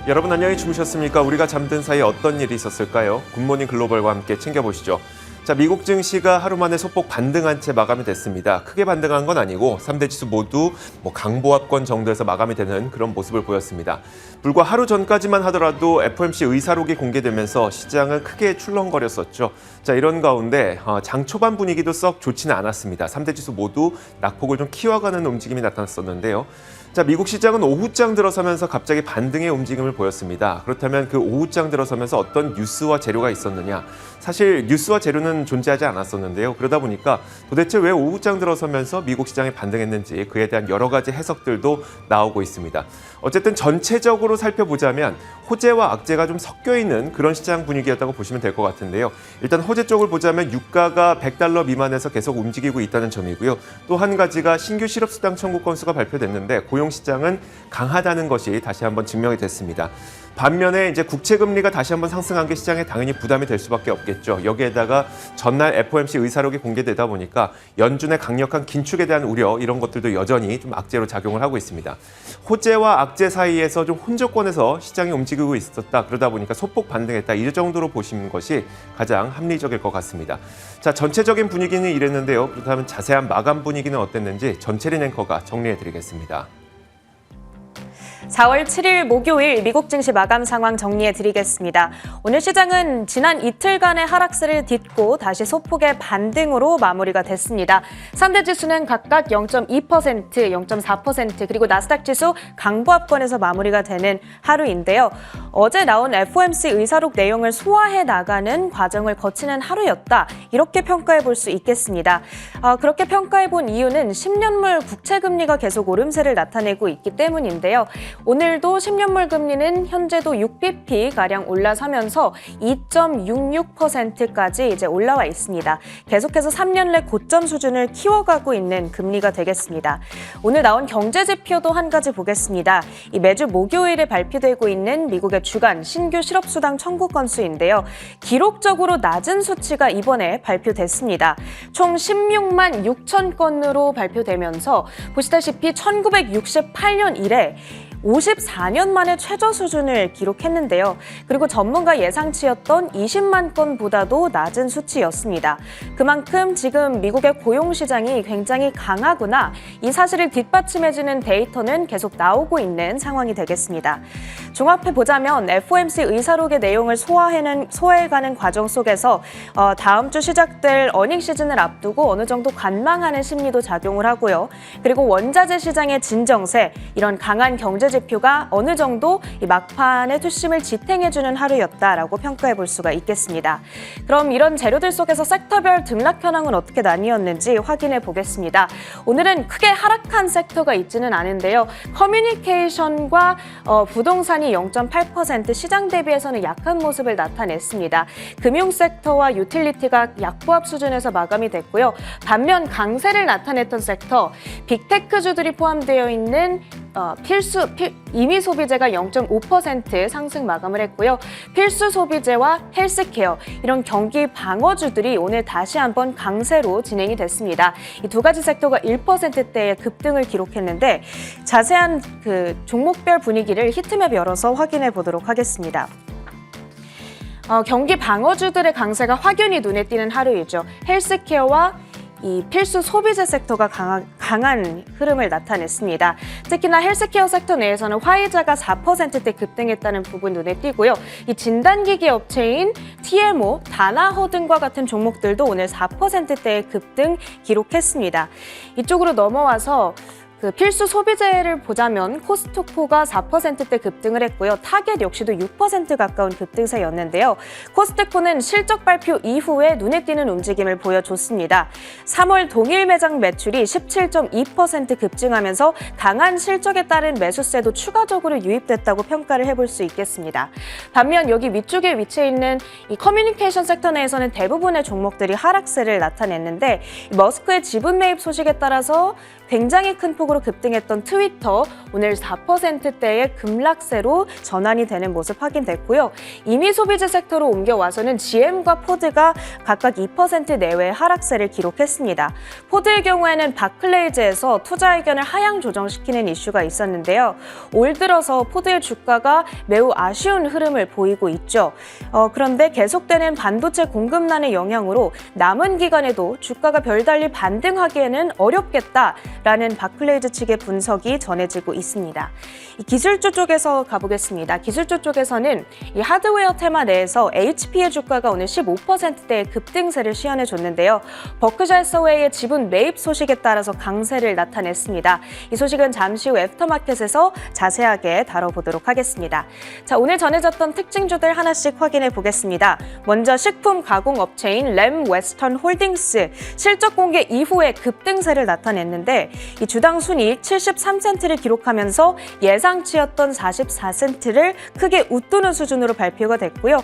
여러분 안녕히 주무셨습니까? 우리가 잠든 사이에 어떤 일이 있었을까요? 굿모닝 글로벌과 함께 챙겨보시죠. 자, 미국 증시가 하루 만에 소폭 반등한 채 마감이 됐습니다. 크게 반등한 건 아니고 3대 지수 모두 강보합권 정도에서 마감이 되는 그런 모습을 보였습니다. 불과 하루 전까지만 하더라도 FOMC 의사록이 공개되면서 시장은 크게 출렁거렸었죠. 자, 이런 가운데 장 초반 분위기도 썩 좋지는 않았습니다. 3대 지수 모두 낙폭을 좀 키워가는 움직임이 나타났었는데요. 자, 미국 시장은 오후장 들어서면서 갑자기 반등의 움직임을 보였습니다. 그렇다면 그 오후장 들어서면서 어떤 뉴스와 재료가 있었느냐? 사실 뉴스와 재료는 존재하지 않았었는데요. 그러다 보니까 도대체 왜 오후장 들어서면서 미국 시장이 반등했는지 그에 대한 여러 가지 해석들도 나오고 있습니다. 어쨌든 전체적으로 살펴보자면 호재와 악재가 좀 섞여 있는 그런 시장 분위기였다고 보시면 될 것 같은데요. 일단 호재 쪽을 보자면 유가가 $100 미만에서 계속 움직이고 있다는 점이고요. 또 한 가지가 신규 실업수당 청구 건수가 발표됐는데 고용시장은 강하다는 것이 다시 한번 증명이 됐습니다. 반면에 이제 국채금리가 다시 한번 상승한 게 시장에 당연히 부담이 될 수밖에 없겠죠. 여기에다가 전날 FOMC 의사록이 공개되다 보니까 연준의 강력한 긴축에 대한 우려 이런 것들도 여전히 좀 악재로 작용을 하고 있습니다. 호재와 악재 사이에서 좀 혼조권에서 시장이 움직이고 있었다. 그러다 보니까 소폭 반등했다. 이 정도로 보시는 것이 가장 합리적일 것 같습니다. 자, 전체적인 분위기는 이랬는데요. 그렇다면 자세한 마감 분위기는 어땠는지 전체린 앵커가 정리해드리겠습니다. 4월 7일 목요일 미국 증시 마감 상황 정리해드리겠습니다. 오늘 시장은 지난 이틀간의 하락세를 딛고 다시 소폭의 반등으로 마무리가 됐습니다. 3대 지수는 각각 0.2%, 0.4% 그리고 나스닥 지수 강보합권에서 마무리가 되는 하루인데요. 어제 나온 FOMC 의사록 내용을 소화해 나가는 과정을 거치는 하루였다. 이렇게 평가해 볼 수 있겠습니다. 그렇게 평가해 본 이유는 10년물 국채금리가 계속 오름세를 나타내고 있기 때문인데요. 오늘도 10년물 금리는 현재도 6bp가량 올라서면서 2.66%까지 이제 올라와 있습니다. 계속해서 3년 내 고점 수준을 키워가고 있는 금리가 되겠습니다. 오늘 나온 경제 지표도 한 가지 보겠습니다. 이 매주 목요일에 발표되고 있는 미국의 주간 신규 실업수당 청구 건수인데요. 기록적으로 낮은 수치가 이번에 발표됐습니다. 총 16만 6천 건으로 발표되면서 보시다시피 1968년 이래 54년 만에 최저 수준을 기록했는데요. 그리고 전문가 예상치였던 20만 건보다도 낮은 수치였습니다. 그만큼 지금 미국의 고용시장이 굉장히 강하구나, 이 사실을 뒷받침해주는 데이터는 계속 나오고 있는 상황이 되겠습니다. 종합해보자면 FOMC 의사록의 내용을 소화해가는 과정 속에서 다음 주 시작될 어닝 시즌을 앞두고 어느 정도 관망하는 심리도 작용을 하고요. 그리고 원자재 시장의 진정세, 이런 강한 경제 지표가 어느 정도 이 막판의 투심을 지탱해주는 하루였다라고 평가해 볼 수가 있겠습니다. 그럼 이런 재료들 속에서 섹터별 등락 현황은 어떻게 나뉘었는지 확인해 보겠습니다. 오늘은 크게 하락한 섹터가 있지는 않은데요. 커뮤니케이션과 부동산이 0.8% 시장 대비해서는 약한 모습을 나타냈습니다. 금융 섹터와 유틸리티가 약보합 수준에서 마감이 됐고요. 반면 강세를 나타냈던 섹터, 빅테크주들이 포함되어 있는 임의 소비재가 0.5% 상승 마감을 했고요. 필수 소비재와 헬스케어, 이런 경기 방어주들이 오늘 다시 한번 강세로 진행이 됐습니다. 이 두 가지 섹터가 1%대의 급등을 기록했는데 자세한 그 종목별 분위기를 히트맵 열어서 확인해 보도록 하겠습니다. 경기 방어주들의 강세가 확연히 눈에 띄는 하루이죠. 헬스케어와 이 필수 소비재 섹터가 강한 흐름을 나타냈습니다. 특히나 헬스케어 섹터 내에서는 화이자가 4%대 급등했다는 부분 눈에 띄고요. 이 진단기기 업체인 TMO, 다나허 등과 같은 종목들도 오늘 4%대의 급등 기록했습니다. 이쪽으로 넘어와서 그 필수 소비재를 보자면 코스트코가 4%대 급등을 했고요. 타겟 역시도 6% 가까운 급등세였는데요. 코스트코는 실적 발표 이후에 눈에 띄는 움직임을 보여줬습니다. 3월 동일 매장 매출이 17.2% 급증하면서 강한 실적에 따른 매수세도 추가적으로 유입됐다고 평가를 해볼 수 있겠습니다. 반면 여기 위쪽에 위치해 있는 이 커뮤니케이션 섹터 내에서는 대부분의 종목들이 하락세를 나타냈는데 머스크의 지분 매입 소식에 따라서 굉장히 큰 폭 폭발적으로 급등했던 트위터 오늘 4%대의 급락세로 전환이 되는 모습 확인됐고요. 이미 소비재 섹터로 옮겨와서는 GM과 포드가 각각 2% 내외의 하락세를 기록했습니다. 포드의 경우에는 바클레이즈에서 투자 의견을 하향 조정시키는 이슈가 있었는데요. 올 들어서 포드의 주가가 매우 아쉬운 흐름을 보이고 있죠. 그런데 계속되는 반도체 공급난의 영향으로 남은 기간에도 주가가 별달리 반등하기에는 어렵겠다라는 바클레이즈 측의 분석이 전해지고 있습니다. 이 기술주 쪽에서 가보겠습니다. 기술주 쪽에서는 이 하드웨어 테마 내에서 HP의 주가가 오늘 15%대의 급등세를 시현해줬는데요. 버크셔 해서웨이의 지분 매입 소식에 따라서 강세를 나타냈습니다. 이 소식은 잠시 후 애프터마켓에서 자세하게 다뤄보도록 하겠습니다. 자, 오늘 전해졌던 특징주들 하나씩 확인해 보겠습니다. 먼저 식품 가공 업체인 램 웨스턴 홀딩스 실적 공개 이후에 급등세를 나타냈는데 이 주당 순이익 73센트를 기록하면서 예상치였던 44센트를 크게 웃도는 수준으로 발표가 됐고요.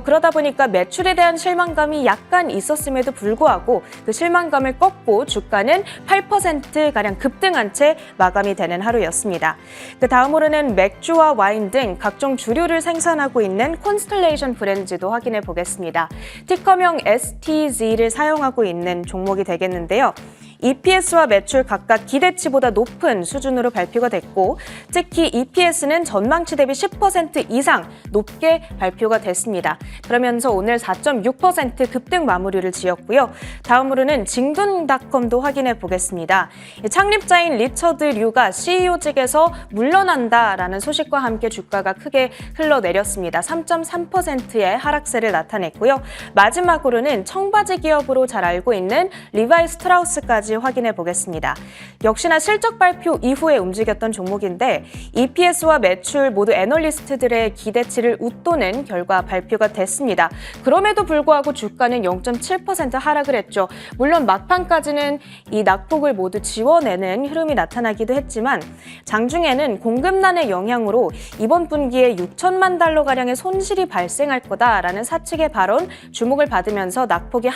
그러다 보니까 매출에 대한 실망감이 약간 있었음에도 불구하고 그 실망감을 꺾고 주가는 8%가량 급등한 채 마감이 되는 하루였습니다. 그 다음으로는 맥주와 와인 등 각종 주류를 생산하고 있는 콘스텔레이션 브랜드도 확인해 보겠습니다. 티커명 STZ를 사용하고 있는 종목이 되겠는데요. EPS와 매출 각각 기대치보다 높은 수준으로 발표가 됐고 특히 EPS는 전망치 대비 10% 이상 높게 발표가 됐습니다. 그러면서 오늘 4.6% 급등 마무리를 지었고요. 다음으로는 징둔닷컴도 확인해 보겠습니다. 창립자인 리처드 류가 CEO직에서 물러난다라는 소식과 함께 주가가 크게 흘러내렸습니다. 3.3%의 하락세를 나타냈고요. 마지막으로는 청바지 기업으로 잘 알고 있는 리바이 스트라우스까지 확인해 보겠습니다. 역시나 실적 발표 이후에 움직였던 종목인데 EPS와 매출 모두 애널리스트들의 기대치를 웃도는 결과 발표가 됐습니다. 그럼에도 불구하고 주가는 0.7% 하락을 했죠. 물론 막판까지는 이 낙폭을 모두 지워내는 흐름이 나타나기도 했지만 장중에는 공급난의 영향으로 이번 분기에 6천만 달러가량의 손실이 발생할 거다라는 사측의 발언 주목을 받으면서 낙폭이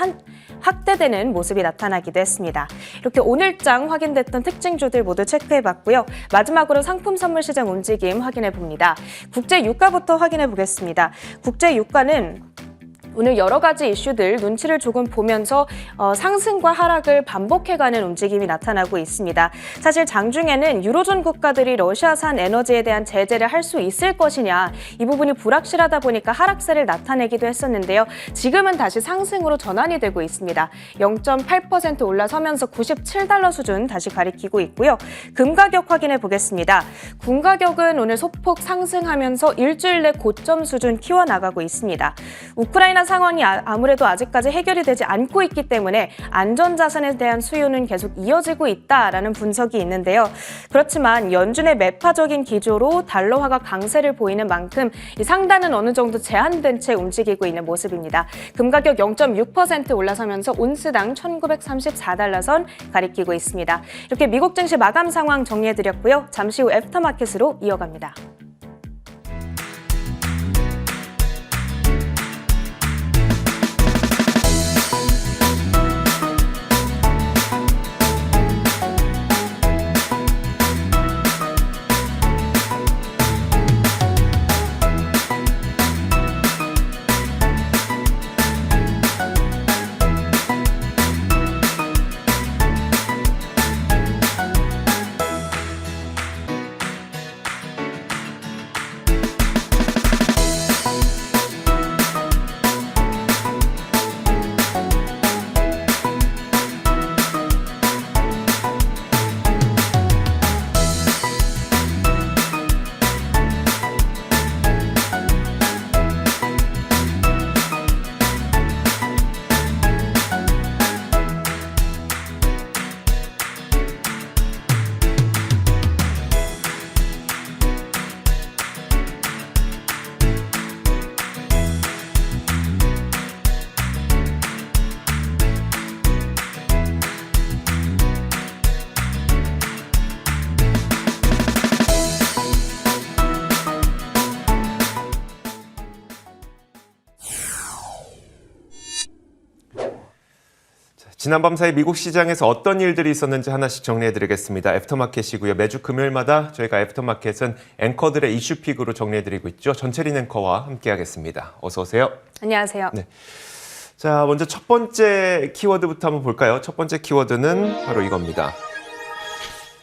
확대되는 모습이 나타나기도 했습니다. 이렇게 오늘장 확인됐던 특징주들 모두 체크해봤고요. 마지막으로 상품 선물 시장 움직임 확인해봅니다. 국제 유가부터 확인해보겠습니다. 국제 유가는 오늘 여러 가지 이슈들 눈치를 조금 보면서 상승과 하락을 반복해가는 움직임이 나타나고 있습니다. 사실 장중에는 유로존 국가들이 러시아산 에너지에 대한 제재를 할 수 있을 것이냐 이 부분이 불확실하다 보니까 하락세를 나타내기도 했었는데요. 지금은 다시 상승으로 전환이 되고 있습니다. 0.8% 올라서면서 97달러 수준 다시 가리키고 있고요. 금 가격 확인해 보겠습니다. 금 가격은 오늘 소폭 상승하면서 일주일 내 고점 수준 키워나가고 있습니다. 우크라이나 상황이 아무래도 아직까지 해결이 되지 않고 있기 때문에 안전자산에 대한 수요는 계속 이어지고 있다라는 분석이 있는데요. 그렇지만 연준의 매파적인 기조로 달러화가 강세를 보이는 만큼 이 상단은 어느 정도 제한된 채 움직이고 있는 모습입니다. 금 가격 0.6% 올라서면서 온스당 1934달러 선 가리키고 있습니다. 이렇게 미국 증시 마감 상황 정리해드렸고요. 잠시 후 애프터마켓으로 이어갑니다. 지난밤 사이 미국 시장에서 어떤 일들이 있었는지 하나씩 정리해드리겠습니다. 애프터마켓이고요. 매주 금요일마다 저희가 애프터마켓은 앵커들의 이슈픽으로 정리해드리고 있죠. 전채린 앵커와 함께하겠습니다. 어서 오세요. 안녕하세요. 네. 자, 먼저 첫 번째 키워드부터 한번 볼까요? 첫 번째 키워드는 바로 이겁니다.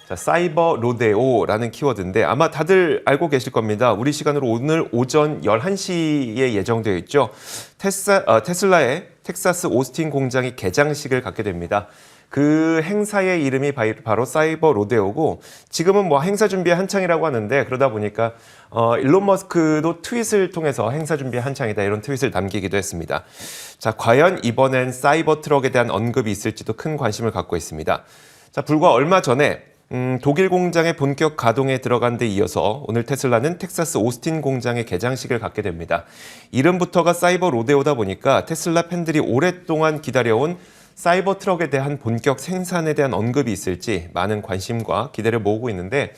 자, 사이버 로데오라는 키워드인데 아마 다들 알고 계실 겁니다. 우리 시간으로 오늘 오전 11시에 예정되어 있죠. 테슬라의 텍사스 오스틴 공장이 개장식을 갖게 됩니다. 그 행사의 이름이 바로 사이버 로데오고 지금은 뭐 행사 준비에 한창이라고 하는데 그러다 보니까 일론 머스크도 트윗을 통해서 행사 준비에 한창이다 이런 트윗을 남기기도 했습니다. 자, 과연 이번엔 사이버 트럭에 대한 언급이 있을지도 큰 관심을 갖고 있습니다. 자, 불과 얼마 전에 독일 공장의 본격 가동에 들어간 데 이어서 오늘 테슬라는 텍사스 오스틴 공장의 개장식을 갖게 됩니다. 이름부터가 사이버 로데오다 보니까 테슬라 팬들이 오랫동안 기다려온 사이버 트럭에 대한 본격 생산에 대한 언급이 있을지 많은 관심과 기대를 모으고 있는데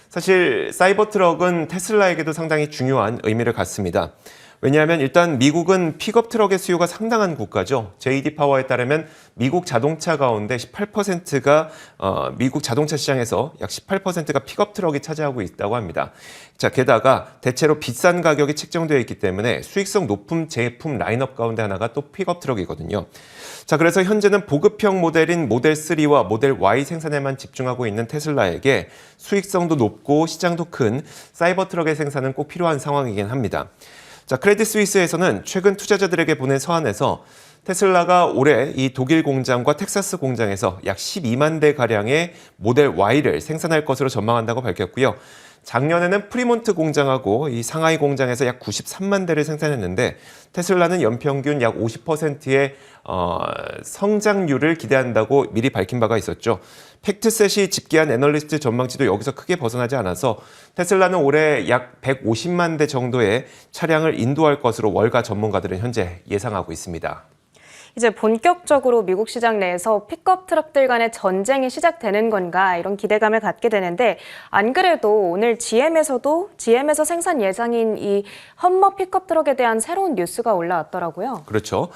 사실 사이버 트럭은 테슬라에게도 상당히 중요한 의미를 갖습니다. 왜냐하면 일단 미국은 픽업 트럭의 수요가 상당한 국가죠. JD 파워에 따르면 미국 자동차 가운데 18%가 미국 자동차 시장에서 약 18%가 픽업 트럭이 차지하고 있다고 합니다. 자, 게다가 대체로 비싼 가격이 책정되어 있기 때문에 수익성 높은 제품 라인업 가운데 하나가 또 픽업 트럭이거든요. 자, 그래서 현재는 보급형 모델인 모델 3와 모델 Y 생산에만 집중하고 있는 테슬라에게 수익성도 높고 시장도 큰 사이버 트럭의 생산은 꼭 필요한 상황이긴 합니다. 자, 크레딧 스위스에서는 최근 투자자들에게 보낸 서한에서 테슬라가 올해 이 독일 공장과 텍사스 공장에서 약 12만 대 가량의 모델 Y를 생산할 것으로 전망한다고 밝혔고요. 작년에는 프리몬트 공장하고 이 상하이 공장에서 약 93만 대를 생산했는데 테슬라는 연평균 약 50%의 성장률을 기대한다고 미리 밝힌 바가 있었죠. 팩트셋이 집계한 애널리스트 전망치도 여기서 크게 벗어나지 않아서 테슬라는 올해 약 150만 대 정도의 차량을 인도할 것으로 월가 전문가들은 현재 예상하고 있습니다. 이제 본격적으로 미국 시장 내에서 픽업 트럭들 간의 전쟁이 시작되는 건가 이런 기대감을 갖게 되는데 안 그래도 오늘 GM에서 생산 예상인 이 험머 픽업 트럭에 대한 새로운 뉴스가 올라왔더라고요. 그렇죠.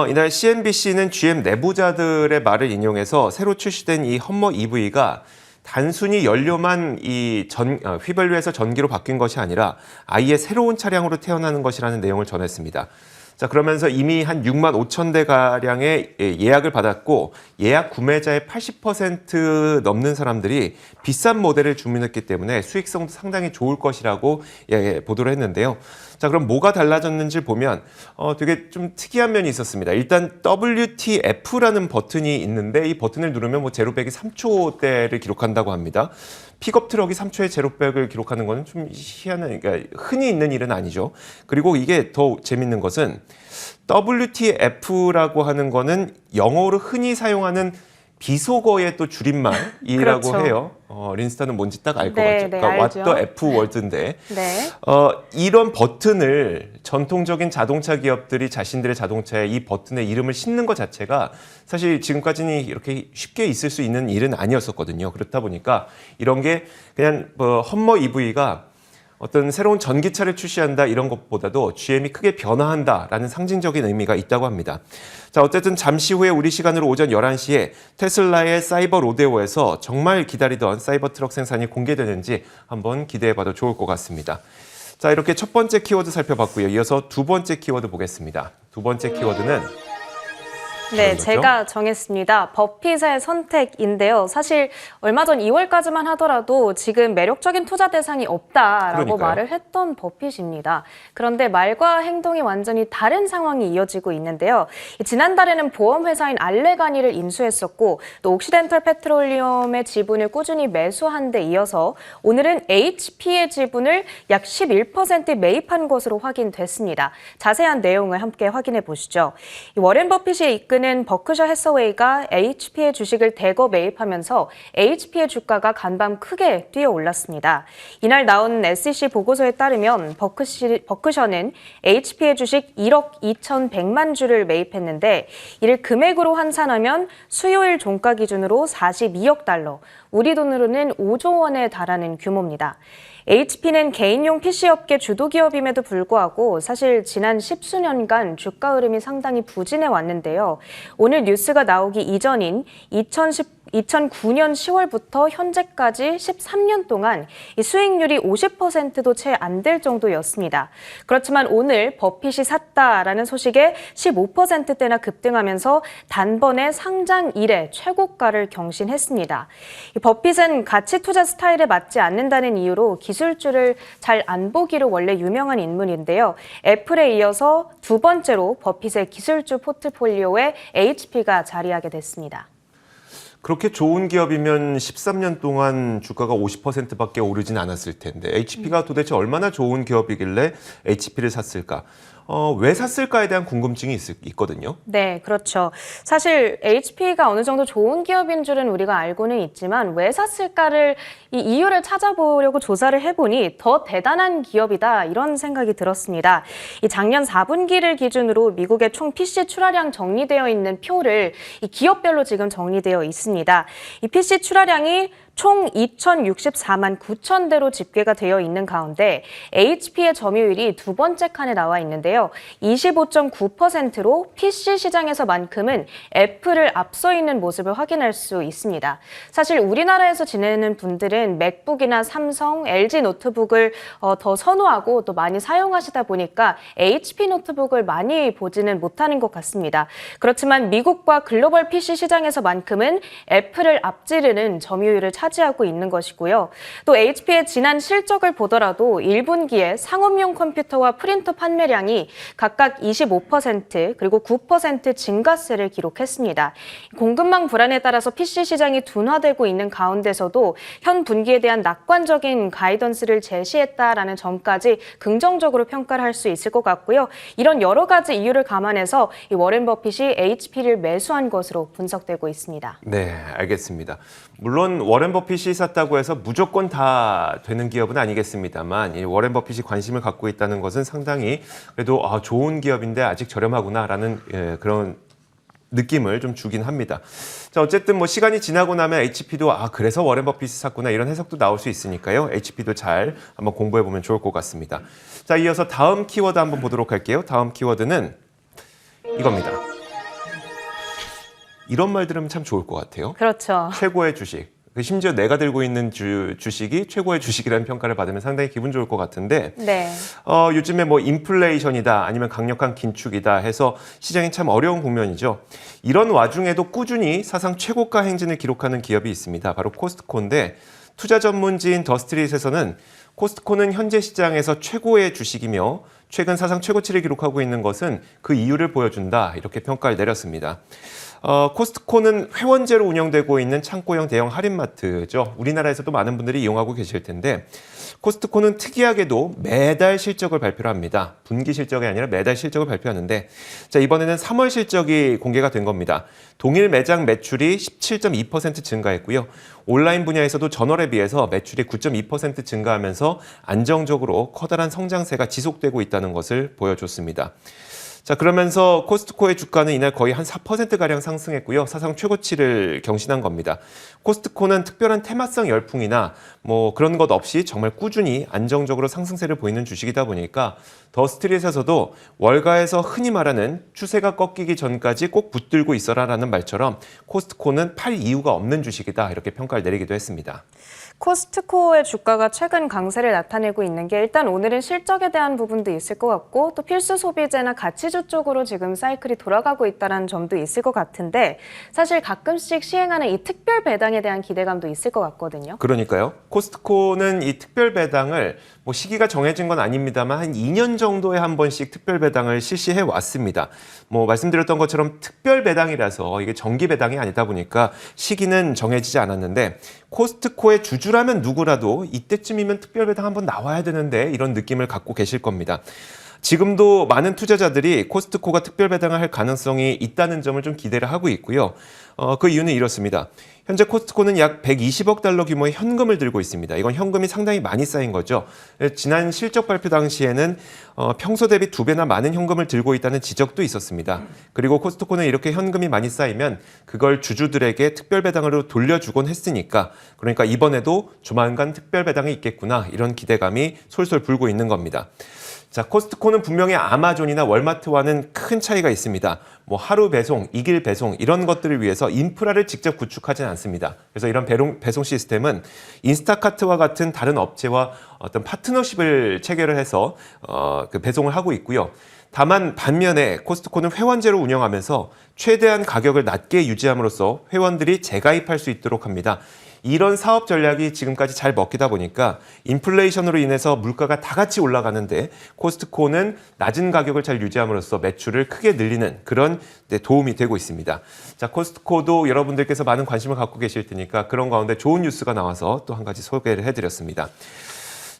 이날 CNBC는 GM 내부자들의 말을 인용해서 새로 출시된 이 험머 EV가 단순히 연료만 휘발유에서 전기로 바뀐 것이 아니라 아예 새로운 차량으로 태어나는 것이라는 내용을 전했습니다. 자, 그러면서 이미 한 6만 5천 대 가량의 예약을 받았고 예약 구매자의 80% 넘는 사람들이 비싼 모델을 주문했기 때문에 수익성도 상당히 좋을 것이라고 보도를 했는데요. 자, 그럼 뭐가 달라졌는지 보면 되게 좀 특이한 면이 있었습니다. 일단 WTF라는 버튼이 있는데 이 버튼을 누르면 뭐 제로백이 3초대를 기록한다고 합니다. 픽업 트럭이 3초에 제로백을 기록하는 것은 좀 희한한, 그러니까 흔히 있는 일은 아니죠. 그리고 이게 더 재밌는 것은 WTF라고 하는 거는 영어로 흔히 사용하는 비속어의 또 줄임말이라고 그렇죠. 해요. 린스타는 뭔지 딱 알 것 네, 같죠. 네, 그러니까 알죠. What the F word인데 네. 이런 버튼을 전통적인 자동차 기업들이 자신들의 자동차에 이 버튼의 이름을 싣는 것 자체가 사실 지금까지는 이렇게 쉽게 있을 수 있는 일은 아니었었거든요. 그렇다 보니까 이런 게 그냥 험머 EV가 어떤 새로운 전기차를 출시한다 이런 것보다도 GM이 크게 변화한다라는 상징적인 의미가 있다고 합니다. 자, 어쨌든 잠시 후에 우리 시간으로 오전 11시에 테슬라의 사이버 로데오에서 정말 기다리던 사이버 트럭 생산이 공개되는지 한번 기대해봐도 좋을 것 같습니다. 자, 이렇게 첫 번째 키워드 살펴봤고요. 이어서 두 번째 키워드 보겠습니다. 두 번째 키워드는 네, 제가 정했습니다. 버핏의 선택인데요. 사실 얼마 전 2월까지만 하더라도 지금 매력적인 투자 대상이 없다라고 그러니까요. 말을 했던 버핏입니다. 그런데 말과 행동이 완전히 다른 상황이 이어지고 있는데요. 지난달에는 보험회사인 알레가니를 인수했었고 또 옥시덴털 페트롤리움의 지분을 꾸준히 매수한 데 이어서 오늘은 HP의 지분을 약 11% 매입한 것으로 확인됐습니다. 자세한 내용을 함께 확인해 보시죠. 워렌 버핏이 이끄는 버크셔 해서웨이가 HP의 주식을 대거 매입하면서 HP의 주가가 간밤 크게 뛰어 올랐습니다. 이날 나온 SEC 보고서에 따르면 버크셔는 HP의 주식 1억 2,100만 주를 매입했는데 이를 금액으로 환산하면 수요일 종가 기준으로 42억 달러, 우리 돈으로는 5조 원에 달하는 규모입니다. HP는 개인용 PC 업계 주도 기업임에도 불구하고 사실 지난 10수년간 주가 흐름이 상당히 부진해 왔는데요. 오늘 뉴스가 나오기 이전인 2009년 10월부터 현재까지 13년 동안 이 수익률이 50%도 채 안 될 정도였습니다. 그렇지만 오늘 버핏이 샀다라는 소식에 15%대나 급등하면서 단번에 상장 이래 최고가를 경신했습니다. 이 버핏은 가치 투자 스타일에 맞지 않는다는 이유로 기술주를 잘 안 보기로 원래 유명한 인물인데요. 애플에 이어서 두 번째로 버핏의 기술주 포트폴리오에 HP가 자리하게 됐습니다. 그렇게 좋은 기업이면 13년 동안 주가가 50%밖에 오르진 않았을 텐데 HP가 도대체 얼마나 좋은 기업이길래 HP를 샀을까? 왜 샀을까에 대한 궁금증이 있거든요. 네, 그렇죠. 사실 HP가 어느 정도 좋은 기업인 줄은 우리가 알고는 있지만 왜 샀을까를 이 이유를 찾아보려고 조사를 해보니 더 대단한 기업이다 이런 생각이 들었습니다. 이 작년 4분기를 기준으로 미국의 총 PC 출하량 정리되어 있는 표를 이 기업별로 지금 정리되어 있습니다. 이 PC 출하량이 총 2,064만 9천 대로 집계가 되어 있는 가운데 HP의 점유율이 두 번째 칸에 나와 있는데요. 25.9%로 PC 시장에서만큼은 애플을 앞서 있는 모습을 확인할 수 있습니다. 사실 우리나라에서 지내는 분들은 맥북이나 삼성, LG 노트북을 더 선호하고 또 많이 사용하시다 보니까 HP 노트북을 많이 보지는 못하는 것 같습니다. 그렇지만 미국과 글로벌 PC 시장에서만큼은 애플을 앞지르는 점유율을 차지하고 있는 것이고요. 또 HP의 지난 실적을 보더라도 1분기에 상업용 컴퓨터와 프린터 판매량이 각각 25% 그리고 9% 증가세를 기록했습니다. 공급망 불안에 따라서 PC 시장이 둔화되고 있는 가운데서도 현 분기에 대한 낙관적인 가이던스를 제시했다라는 점까지 긍정적으로 평가를 할 수 있을 것 같고요. 이런 여러 가지 이유를 감안해서 이 워렌 버핏이 HP를 매수한 것으로 분석되고 있습니다. 네, 알겠습니다. 물론 워렌 버핏이 샀다고 해서 무조건 다 되는 기업은 아니겠습니다만 이 워렌 버핏이 관심을 갖고 있다는 것은 상당히 그래도 좋은 기업인데 아직 저렴하구나라는 그런 느낌을 좀 주긴 합니다. 자, 어쨌든 뭐 시간이 지나고 나면 HP도 그래서 워렌 버핏이 샀구나 이런 해석도 나올 수 있으니까요. HP도 잘 한번 공부해 보면 좋을 것 같습니다. 자, 이어서 다음 키워드 한번 보도록 할게요. 다음 키워드는 이겁니다. 이런 말 들으면 참 좋을 것 같아요. 그렇죠. 최고의 주식. 심지어 내가 들고 있는 주식이 최고의 주식이라는 평가를 받으면 상당히 기분 좋을 것 같은데 네. 요즘에 뭐 인플레이션이다 아니면 강력한 긴축이다 해서 시장이 참 어려운 국면이죠. 이런 와중에도 꾸준히 사상 최고가 행진을 기록하는 기업이 있습니다. 바로 코스트코인데 투자 전문지인 더스트릿에서는 코스트코는 현재 시장에서 최고의 주식이며 최근 사상 최고치를 기록하고 있는 것은 그 이유를 보여준다 이렇게 평가를 내렸습니다. 코스트코는 회원제로 운영되고 있는 창고형 대형 할인마트죠. 우리나라에서도 많은 분들이 이용하고 계실 텐데 코스트코는 특이하게도 매달 실적을 발표를 합니다. 분기 실적이 아니라 매달 실적을 발표하는데 자, 이번에는 3월 실적이 공개가 된 겁니다. 동일 매장 매출이 17.2% 증가했고요. 온라인 분야에서도 전월에 비해서 매출이 9.2% 증가하면서 안정적으로 커다란 성장세가 지속되고 있다는 것을 보여줬습니다. 자, 그러면서 코스트코의 주가는 이날 거의 한 4%가량 상승했고요. 사상 최고치를 경신한 겁니다. 코스트코는 특별한 테마성 열풍이나 뭐 그런 것 없이 정말 꾸준히 안정적으로 상승세를 보이는 주식이다 보니까 더스트릿에서도 월가에서 흔히 말하는 추세가 꺾이기 전까지 꼭 붙들고 있어라라는 말처럼 코스트코는 팔 이유가 없는 주식이다 이렇게 평가를 내리기도 했습니다. 코스트코의 주가가 최근 강세를 나타내고 있는 게 일단 오늘은 실적에 대한 부분도 있을 것 같고 또 필수 소비재나 가치주 쪽으로 지금 사이클이 돌아가고 있다는 점도 있을 것 같은데 사실 가끔씩 시행하는 이 특별 배당에 대한 기대감도 있을 것 같거든요. 그러니까요. 코스트코는 이 특별 배당을 뭐 시기가 정해진 건 아닙니다만 한 2년 정도에 한 번씩 특별 배당을 실시해 왔습니다. 뭐 말씀드렸던 것처럼 특별 배당이라서 이게 정기 배당이 아니다 보니까 시기는 정해지지 않았는데 코스트코의 주주라면 누구라도 이때쯤이면 특별 배당 한번 나와야 되는데 이런 느낌을 갖고 계실 겁니다. 지금도 많은 투자자들이 코스트코가 특별 배당을 할 가능성이 있다는 점을 좀 기대를 하고 있고요. 그 이유는 이렇습니다. 현재 코스트코는 약 120억 달러 규모의 현금을 들고 있습니다. 이건 현금이 상당히 많이 쌓인 거죠. 지난 실적 발표 당시에는 평소 대비 2배나 많은 현금을 들고 있다는 지적도 있었습니다. 그리고 코스트코는 이렇게 현금이 많이 쌓이면 그걸 주주들에게 특별 배당으로 돌려주곤 했으니까, 그러니까 이번에도 조만간 특별 배당이 있겠구나, 이런 기대감이 솔솔 불고 있는 겁니다. 자, 코스트코는 분명히 아마존이나 월마트와는 큰 차이가 있습니다. 뭐 하루 배송, 이길 배송 이런 것들을 위해서 인프라를 직접 구축하진 않습니다. 그래서 이런 배송 시스템은 인스타카트와 같은 다른 업체와 어떤 파트너십을 체결을 해서 그 배송을 하고 있고요. 다만 반면에 코스트코는 회원제로 운영하면서 최대한 가격을 낮게 유지함으로써 회원들이 재가입할 수 있도록 합니다. 이런 사업 전략이 지금까지 잘 먹히다 보니까 인플레이션으로 인해서 물가가 다 같이 올라가는데 코스트코는 낮은 가격을 잘 유지함으로써 매출을 크게 늘리는 그런 도움이 되고 있습니다. 자, 코스트코도 여러분들께서 많은 관심을 갖고 계실 테니까 그런 가운데 좋은 뉴스가 나와서 또 한 가지 소개를 해드렸습니다.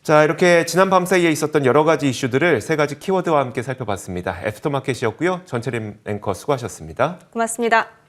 자, 이렇게 지난 밤 사이에 있었던 여러 가지 이슈들을 3가지 키워드와 함께 살펴봤습니다. 애프터마켓이었고요. 전철임 앵커 수고하셨습니다. 고맙습니다.